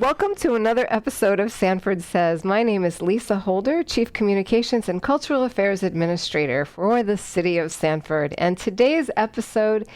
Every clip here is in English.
Welcome to another episode of Sanford Says. My name is Lisa Holder, Chief Communications and Cultural Affairs Administrator for the City of Sanford. And today's episode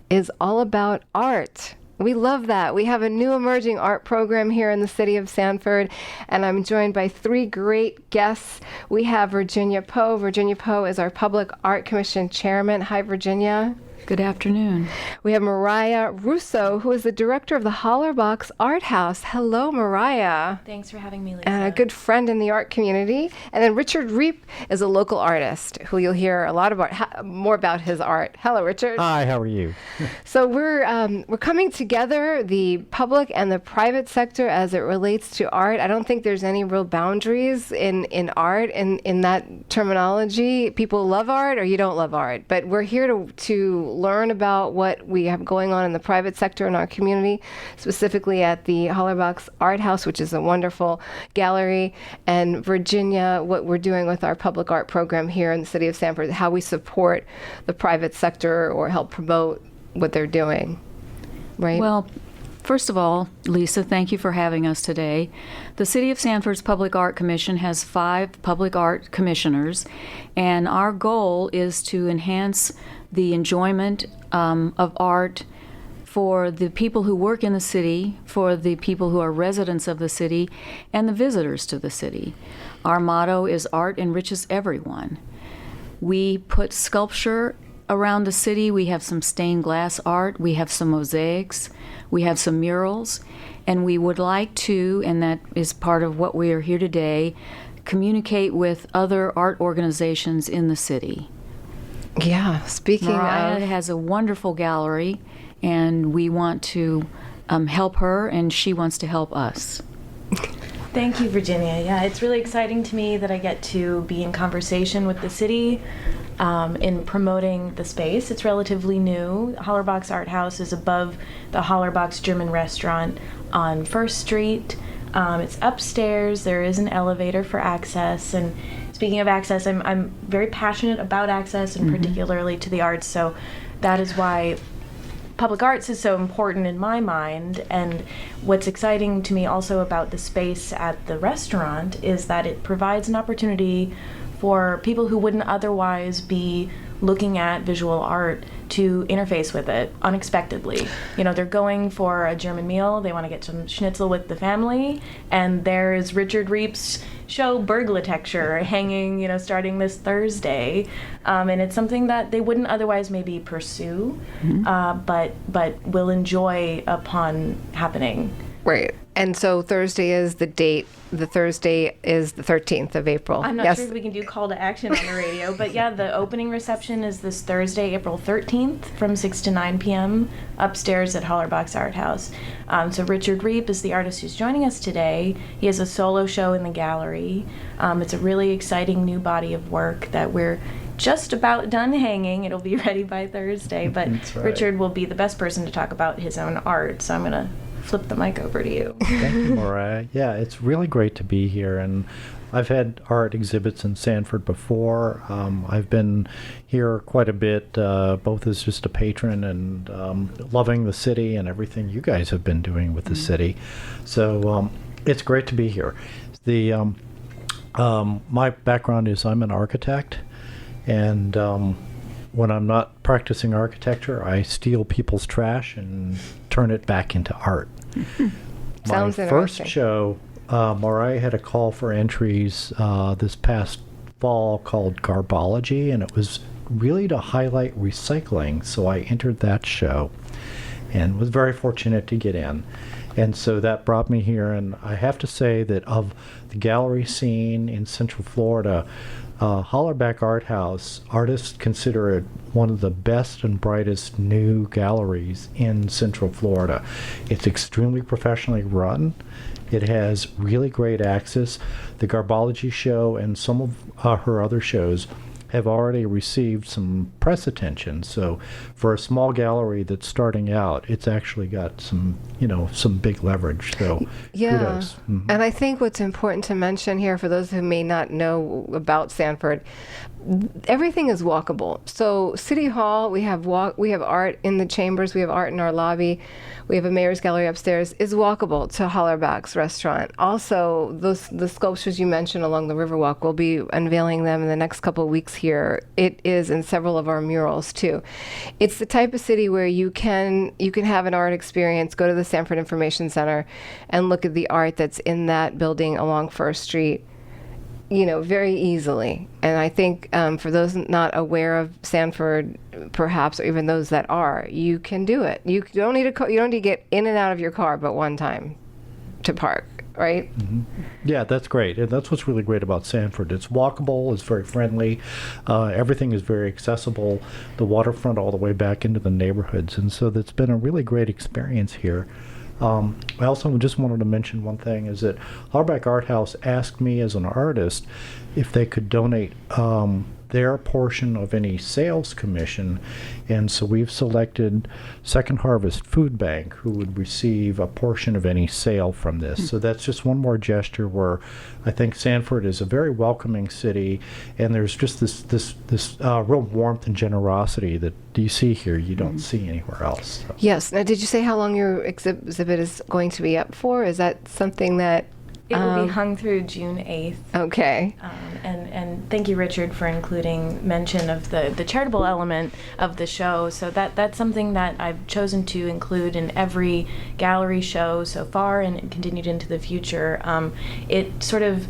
is all about art. We love that. We have a new emerging art program here in the City of Sanford, and I'm joined by three great guests. We have Virginia Poe. Virginia Poe is our Public Art Commission Chairman. Hi, Virginia. Good afternoon. We have Moriah Russo, who is the director of the Hollerbach Art House. Hello, Moriah. Thanks for having me, Lisa. And a good friend in the art community. And then Richard Reep is a local artist who you'll hear a lot about, more about his art. Hello, Richard. Hi, how are you? So we're coming together, the public and the private sector, as it relates to art. I don't think there's any real boundaries in art in that terminology. People love art or you don't love art. But we're here to learn about what we have going on in the private sector in our community, specifically at the Hollerbach Art House, which is a wonderful gallery, and Virginia, what we're doing with our public art program here in the City of Sanford, how we support the private sector or help promote what they're doing, right? Well, first of all, Lisa, thank you for having us today. The City of Sanford's Public Art Commission has 5 public art commissioners, and our goal is to enhance the enjoyment of art for the people who work in the city, for the people who are residents of the city, and the visitors to the city. Our motto is Art Enriches Everyone. We put sculpture around the city. We have some stained glass art. We have some mosaics. We have some murals. And we would like to, and that is part of what we are here today, communicate with other art organizations in the city. Yeah, speaking Moriah of... has a wonderful gallery, and we want to help her, and she wants to help us. Thank you, Virginia. Yeah, it's really exciting to me that I get to be in conversation with the city in promoting the space. It's relatively new. Hollerbach Art House is above the Hollerbach German restaurant on 1st Street. It's upstairs. There is an elevator for access, and speaking of access, I'm very passionate about access and particularly to the arts, so that is why public arts is so important in my mind. And what's exciting to me also about the space at the restaurant is that it provides an opportunity for people who wouldn't otherwise be looking at visual art to interface with it unexpectedly. You know, they're going for a German meal, they want to get some schnitzel with the family, and there's Richard Reep's show Burglatecture hanging, you know, starting this Thursday. And it's something that they wouldn't otherwise maybe pursue, but will enjoy upon happening. Right. And so Thursday is the date. The Thursday is the 13th of April. I'm not sure if we can do call to action on the radio, but yeah, the opening reception is this Thursday, April 13th from 6 to 9 p.m. upstairs at Hollerbach Art House. So Richard Reep is the artist who's joining us today. He has a solo show in the gallery. It's a really exciting new body of work that we're just about done hanging. It'll be ready by Thursday, but right. Richard will be the best person to talk about his own art, so I'm going to flip the mic over to you. Thank you, Moriah. Yeah, it's really great to be here, and I've had art exhibits in Sanford before. I've been here quite a bit, both as just a patron and loving the city and everything you guys have been doing with the city. So it's great to be here. My background is I'm an architect, and when I'm not practicing architecture, I steal people's trash and turn it back into art. My first show, Moriah had a call for entries this past fall called Garbology, and it was really to highlight recycling. So I entered that show and was very fortunate to get in. And so that brought me here, and I have to say that of the gallery scene in Central Florida, Hollerbach Art House, artists consider it one of the best and brightest new galleries in Central Florida. It's extremely professionally run. It has really great access. The Garbology show and some of her other shows have already received some press attention. So for a small gallery that's starting out, it's actually got some, some big leverage. So kudos. Mhm. And I think what's important to mention here for those who may not know about Sanford, everything is walkable. So City Hall, we have art in the chambers, we have art in our lobby, we have a mayor's gallery upstairs, is walkable to Hollerbach's restaurant. Also, the sculptures you mentioned along the Riverwalk, we'll be unveiling them in the next couple of weeks here. It is in several of our murals too. It's the type of city where you can have an art experience, go to the Sanford Information Center and look at the art that's in that building along First Street, very easily. And I think for those not aware of Sanford, perhaps, or even those that are, you can do it. You don't need you don't need to get in and out of your car but one time to park, right? Mm-hmm. Yeah, that's great. And that's what's really great about Sanford. It's walkable, it's very friendly, everything is very accessible, the waterfront all the way back into the neighborhoods. And so that's been a really great experience here. I also just wanted to mention one thing, is that Hollerbach Art House asked me as an artist if they could donate their portion of any sales commission, and so we've selected Second Harvest Food Bank, who would receive a portion of any sale from this. So that's just one more gesture where I think Sanford is a very welcoming city, and there's just this real warmth and generosity that you see here you don't see anywhere else. So. Yes. Now, did you say how long your exhibit is going to be up for? Is that something that... It will be hung through June 8th. Okay. And thank you, Richard, for including mention of the charitable element of the show. So that's something that I've chosen to include in every gallery show so far and continued into the future. It sort of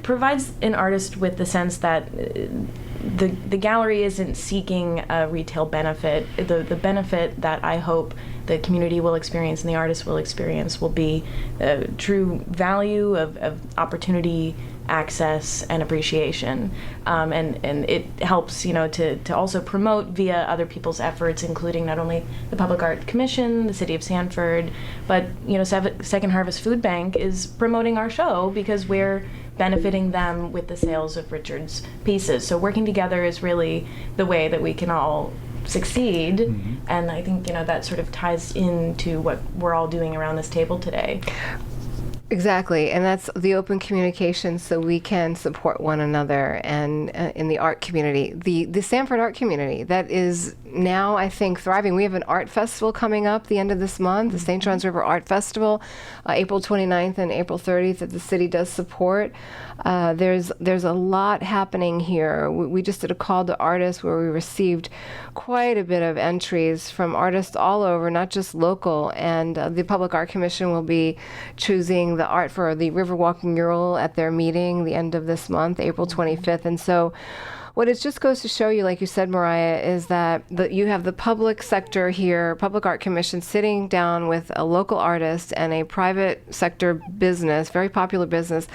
provides an artist with the sense that the gallery isn't seeking a retail benefit. The benefit that I hope the community will experience and the artist will experience will be true value of opportunity, access, and appreciation. And it helps, to also promote via other people's efforts, including not only the Public Art Commission, the City of Sanford, but, Second Harvest Food Bank is promoting our show because we're benefiting them with the sales of Richard's pieces. So working together is really the way that we can all succeed. Mm-hmm. And I think, that sort of ties into what we're all doing around this table today. Exactly, and that's the open communication so we can support one another and in the art community. The Sanford art community, that is now, I think, thriving. We have an art festival coming up the end of this month, the St. John's River Art Festival, April 29th and April 30th that the city does support. There's a lot happening here. We just did a call to artists where we received quite a bit of entries from artists all over, not just local, and the Public Art Commission will be choosing the art for the Riverwalk mural at their meeting the end of this month, April 25th. And so what it just goes to show you, like you said, Moriah, is that you have the public sector here, Public Art Commission, sitting down with a local artist and a private sector business, very popular business,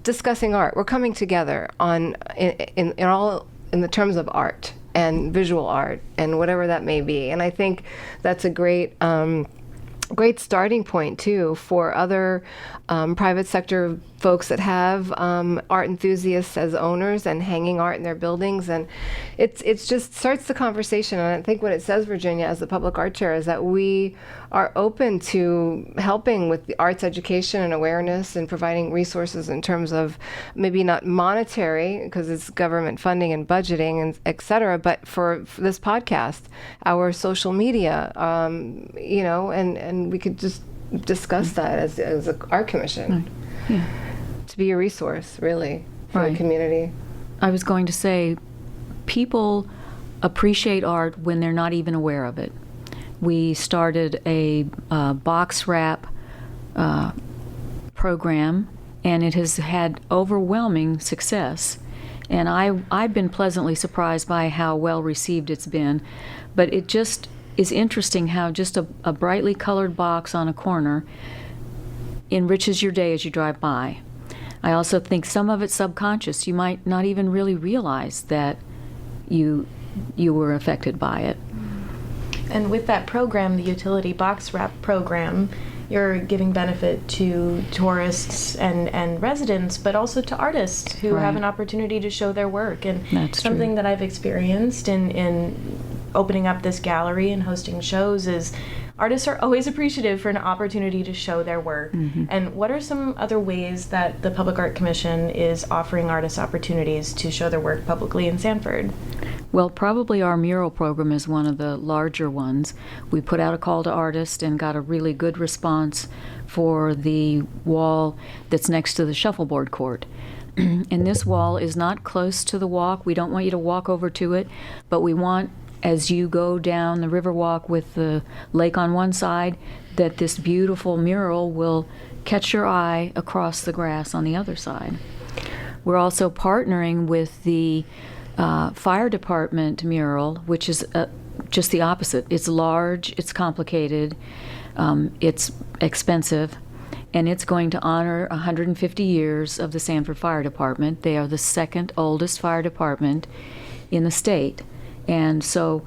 discussing art. We're coming together in the terms of art and visual art and whatever that may be. And I think that's a great starting point too for other private sector folks that have art enthusiasts as owners and hanging art in their buildings, and it's just starts the conversation. And I think what it says, Virginia, as the public art chair, is that we are open to helping with the arts education and awareness and providing resources in terms of maybe not monetary because it's government funding and budgeting and et cetera, but for this podcast, our social media, and we could just discuss that as an art commission. Right. Yeah. To be a resource, really, for the community. I was going to say, people appreciate art when they're not even aware of it. We started a box wrap program, and it has had overwhelming success. And I've been pleasantly surprised by how well received it's been. But it just is interesting how just a brightly colored box on a corner enriches your day as you drive by. I also think some of it's subconscious. You might not even really realize that you were affected by it. And with that program, the utility box wrap program, you're giving benefit to tourists and residents, but also to artists who have an opportunity to show their work. And That's something true. that I've experienced in opening up this gallery and hosting shows is artists are always appreciative for an opportunity to show their work. And what are some other ways that the Public Art Commission is offering artists opportunities to show their work publicly in Sanford? Well, probably our mural program is one of the larger ones. We put out a call to artists and got a really good response for the wall that's next to the shuffleboard court. And this wall is not close to the walk. We don't want you to walk over to it, but we want, as you go down the Riverwalk with the lake on one side, that this beautiful mural will catch your eye across the grass on the other side. We're also partnering with the fire department mural, which is just the opposite. It's large, it's complicated, it's expensive, and it's going to honor 150 years of the Sanford Fire Department. They are the second oldest fire department in the state. And so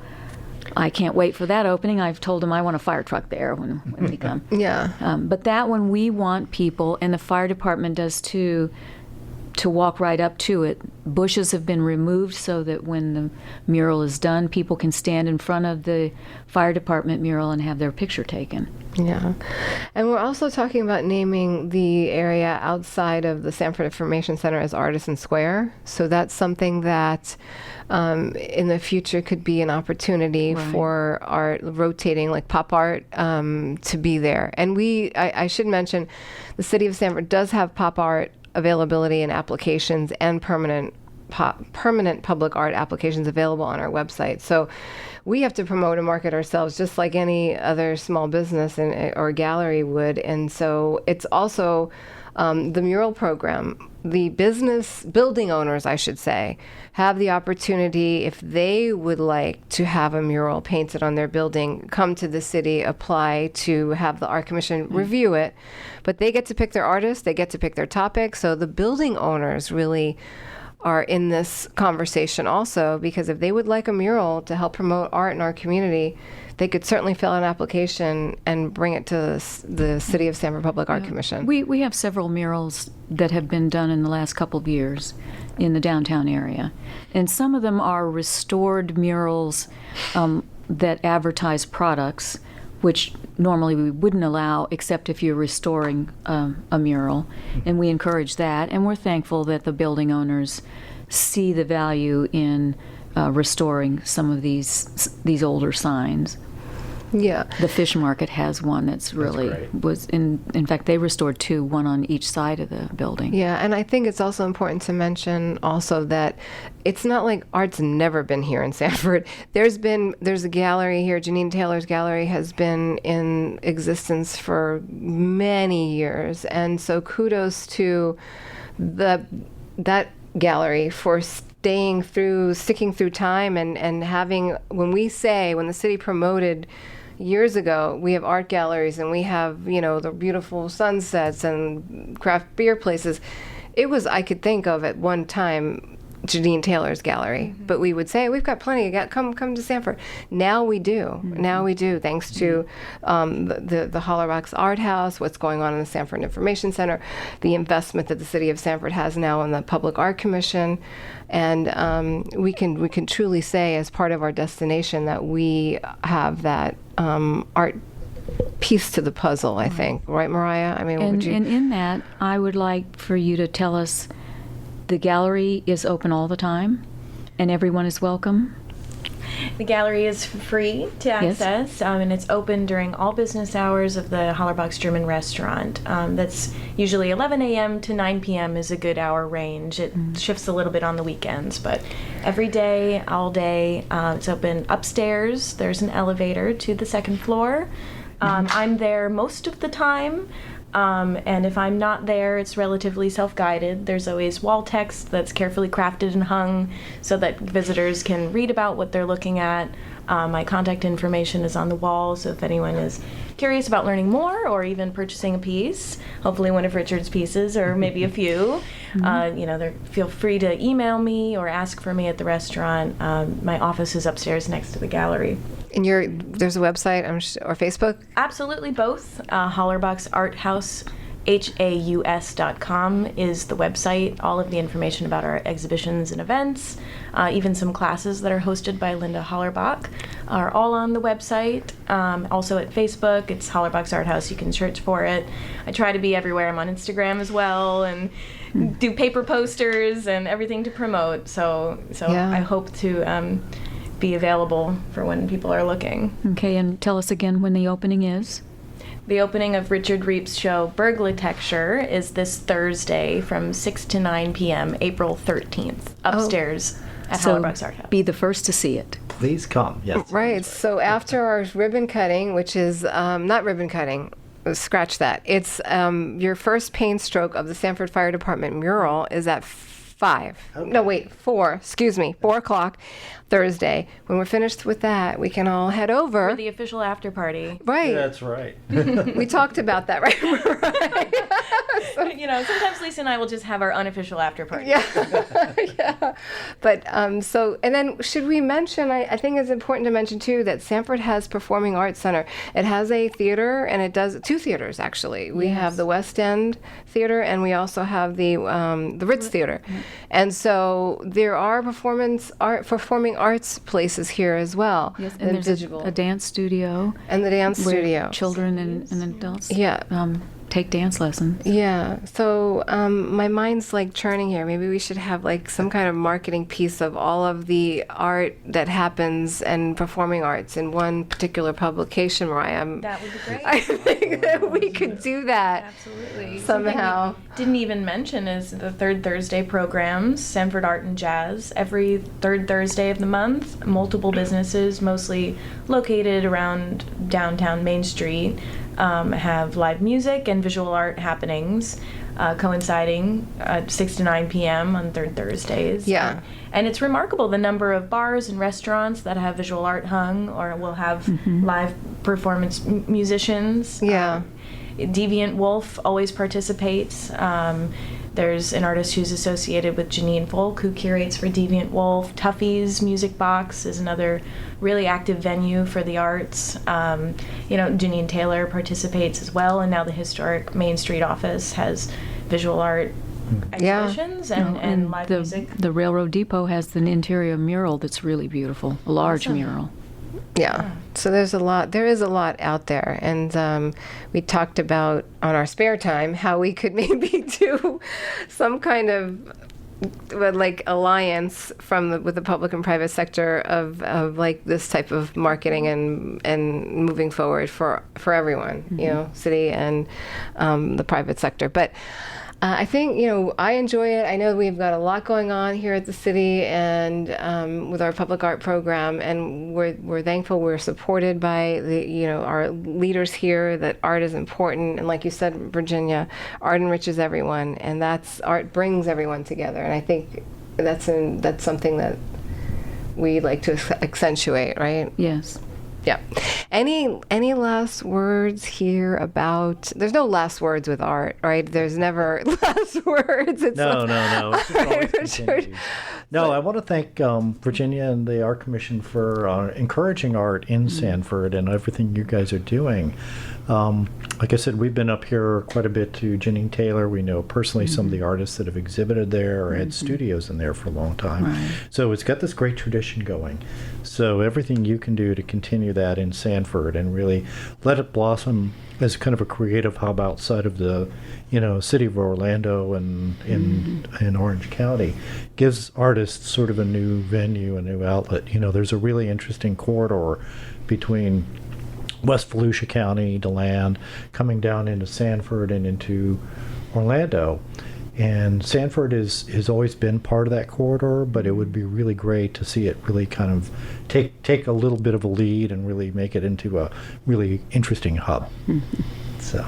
I can't wait for that opening. I've told them I want a fire truck there when we come. Yeah. But that one, we want people, and the fire department does too, to walk right up to it. Bushes have been removed so that when the mural is done, people can stand in front of the fire department mural and have their picture taken. Yeah. And we're also talking about naming the area outside of the Sanford Information Center as Artisan Square. So that's something that in the future could be an opportunity for art, rotating like pop art, to be there. And I should mention, the City of Sanford does have pop art availability and applications and permanent public art applications available on our website. So we have to promote and market ourselves just like any other small business or gallery would. And so it's also the mural program. The building owners, I should say, have the opportunity, if they would like to have a mural painted on their building, come to the city, apply to have the Art Commission review it. But they get to pick their artists, they get to pick their topic. So the building owners really are in this conversation also, because if they would like a mural to help promote art in our community, they could certainly fill out an application and bring it to the City of Sanford Public Art Commission. We have several murals that have been done in the last couple of years in the downtown area. And some of them are restored murals that advertise products, which normally we wouldn't allow except if you're restoring a mural. And we encourage that. And we're thankful that the building owners see the value in restoring some of these older signs. Yeah. The fish market has one that's really great. in fact, they restored two, one on each side of the building. Yeah, and I think it's also important to mention also that it's not like art's never been here in Sanford. There's a gallery here. Janine Taylor's gallery has been in existence for many years, and so kudos to that gallery for sticking through time and having, when the city promoted years ago, we have art galleries and we have, the beautiful sunsets and craft beer places. It was, I could think of at one time, Janine Taylor's gallery, but we would say, we've got plenty, come to Sanford. Now we do. Now we do, thanks to the Hollerbach's Art House, what's going on in the Sanford Information Center, the investment that the City of Sanford has now in the Public Art Commission. And we can truly say, as part of our destination, that we have that art piece to the puzzle, I think. Right, Moriah? I mean, And in that, I would like for you to tell us, the gallery is open all the time, and everyone is welcome. The gallery is free to access, and it's open during all business hours of the Hollerbach's German restaurant. That's usually 11 a.m. to 9 p.m. is a good hour range. It shifts a little bit on the weekends, but every day, all day, it's open upstairs. There's an elevator to the second floor. I'm there most of the time. And if I'm not there, it's relatively self-guided. There's always wall text that's carefully crafted and hung so that visitors can read about what they're looking at. My contact information is on the wall, so if anyone is curious about learning more or even purchasing a piece, hopefully one of Richard's pieces or maybe a few, feel free to email me or ask for me at the restaurant. My office is upstairs next to the gallery. And there's a website or Facebook? Absolutely both. Hollerbach's Art House, haus.com is the website. All of the information about our exhibitions and events, even some classes that are hosted by Linda Hollerbach, are all on the website. Also at Facebook, it's Hollerbach's Art House. You can search for it. I try to be everywhere. I'm on Instagram as well, and do paper posters and everything to promote. So Yeah. I hope to be available for when people are looking. Okay, and tell us again when the opening is. The opening of Richard Reep's show Burglitecture is this Thursday from 6 to 9 p.m., April 13th, upstairs at Hollerbach's Art House. Be the first to see it. Please come. Yes. Right. So after our ribbon cutting, which is not ribbon cutting, scratch that. It's your first paint stroke of the Sanford Fire Department mural is at 5. Okay. No, wait, 4. Excuse me, 4 o'clock Thursday. When we're finished with that, we can all head over. For the official after party. Right. That's right. We talked about that, right? Right. You know, sometimes Lisa and I will just have our unofficial after party. Yeah. Yeah. But so, and then should we mention, I think it's important to mention too, that Sanford has Performing Arts Center. It has a theater, and it does 2 theaters actually. We have the West End Theater, and we also have the Ritz Theater. And so there are performing arts places here as well. Yes, and there's a dance studio. And the dance where studio. Children and adults Yeah. take dance lessons. Yeah. So my mind's like churning here. Maybe we should have like some kind of marketing piece of all of the art that happens and performing arts in one particular publication, Moriah. That would be great. I think that we could do that. Absolutely. Somehow. Something we didn't even mention is the third Thursday programs, Sanford Art and Jazz. Every third Thursday of the month, multiple businesses, mostly located around downtown Main Street, have live music and visual art happenings coinciding at 6 to 9 p.m. on third Thursdays. Yeah. And it's remarkable the number of bars and restaurants that have visual art hung or will have live performance musicians. Yeah. Deviant Wolf always participates. There's an artist who's associated with Janine Folk who curates for Deviant Wolf. Tuffy's Music Box is another really active venue for the arts. Janine Taylor participates as well, and now the historic Main Street office has visual art exhibitions and live music. The Railroad Depot has an interior mural that's really beautiful, a large mural. Yeah. So there is a lot out there. And we talked about on our spare time how we could maybe do some kind of like alliance with the public and private sector of like this type of marketing and moving forward for everyone, city and the private sector. But I think, I enjoy it. I know we've got a lot going on here at the city and with our public art program, and we're thankful we're supported by our leaders here, that art is important. And like you said, Virginia, art enriches everyone, and art brings everyone together. And I think that's something that we like to accentuate, right? Yes. Yeah. Any last words here about? There's no last words with art, right? There's never last words. It's No. It's just always Richard. continued. No, I want to thank Virginia and the Art Commission for encouraging art in Sanford and everything you guys are doing. Like I said, we've been up here quite a bit to Janine Taylor. We know personally some of the artists that have exhibited there or had studios in there for a long time. Right. So it's got this great tradition going. So everything you can do to continue that in Sanford and really let it blossom as kind of a creative hub outside of the, city of Orlando and in Orange County gives artists sort of a new venue, a new outlet. There's a really interesting corridor between West Volusia County, DeLand, coming down into Sanford and into Orlando. And Sanford has always been part of that corridor, but it would be really great to see it really kind of take a little bit of a lead and really make it into a really interesting hub. So.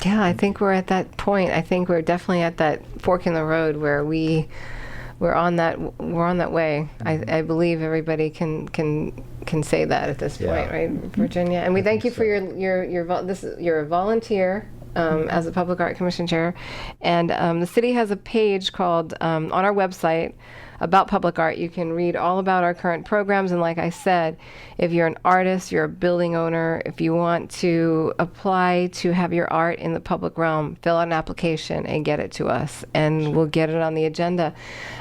Yeah, I think we're at that point. I think we're definitely at that fork in the road where we're on that way. I believe everybody can say that at this point, right, Virginia? And we thank you for you're a volunteer as a Public Art Commission chair, and the city has a page called on our website, about public art. You can read all about our current programs. And like I said, if you're an artist, you're a building owner, if you want to apply to have your art in the public realm, fill out an application and get it to us, and we'll get it on the agenda.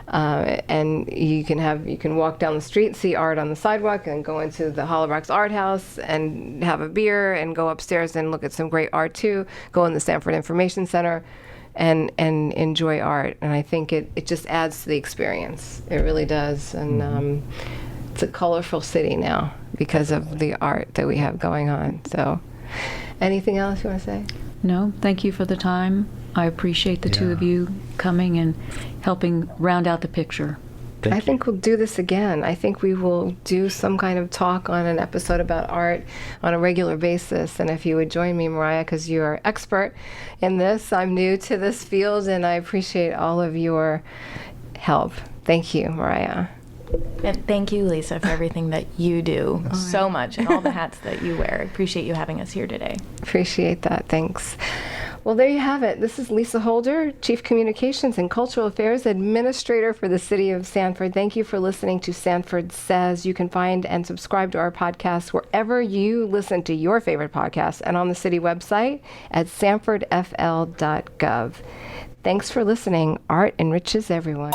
And you can walk down the street, see art on the sidewalk, and go into the Hollerbach's Art House and have a beer, and go upstairs and look at some great art too. Go in the Sanford Information Center and enjoy art. And I think it just adds to the experience. It really does. And it's a colorful city now because of the art that we have going on. So anything else you want to say? No, thank you for the time. I appreciate the two of you coming and helping round out the picture. I think we'll do this again. I think we will do some kind of talk on an episode about art on a regular basis. And if you would join me, Moriah, because you are expert in this. I'm new to this field, and I appreciate all of your help. Thank you, Moriah. And thank you, Lisa, for everything that you do so much and all the hats that you wear. I appreciate you having us here today. Appreciate that. Thanks. Well, there you have it. This is Lisa Holder, Chief Communications and Cultural Affairs Administrator for the City of Sanford. Thank you for listening to Sanford Says. You can find and subscribe to our podcast wherever you listen to your favorite podcasts and on the city website at sanfordfl.gov. Thanks for listening. Art enriches everyone.